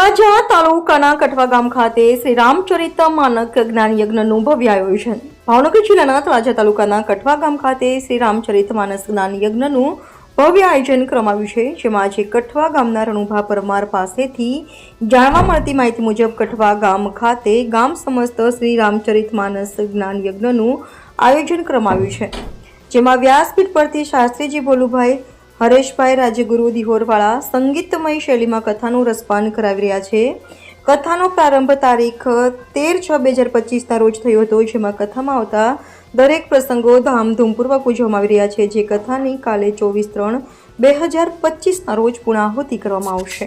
તળાજા તાલુકાના કઠવા ગામ ખાતે શ્રી રામચરિત માનક જ્ઞાન યજ્ઞનું ભવ્ય આયોજન। ભાવનગર જિલ્લાના તળાજા તાલુકાના કઠવા ગામ ખાતે શ્રી રામચરિત માનસ જ્ઞાન યજ્ઞનું ભવ્ય આયોજન કરવામાં આવ્યું છે, જેમાં આજે કઠવા ગામના રણુભા પરમાર પાસેથી જાણવા મળતી માહિતી મુજબ કઠવા ગામ ખાતે ગામ સમસ્ત શ્રી રામચરિત માનસ જ્ઞાન યજ્ઞનું આયોજન કરવામાં આવ્યું છે, જેમાં વ્યાસપીઠ પરથી શાસ્ત્રીજી ભોલુભાઈ હરેશભાઈ રાજગુરુ દિહોરવાળા સંગીતમય શૈલીમાં કથાનું રસપાન કરાવી રહ્યા છે। કથાનો પ્રારંભ તારીખ 13/6/2025ના રોજ થયો હતો, જેમાં કથામાં આવતા દરેક પ્રસંગો ધામધૂમપૂર્વક ઉજવવામાં આવી રહ્યા છે, જે કથાની કાલે 24/3/2025ના રોજ પૂર્ણાહુતિ કરવામાં આવશે।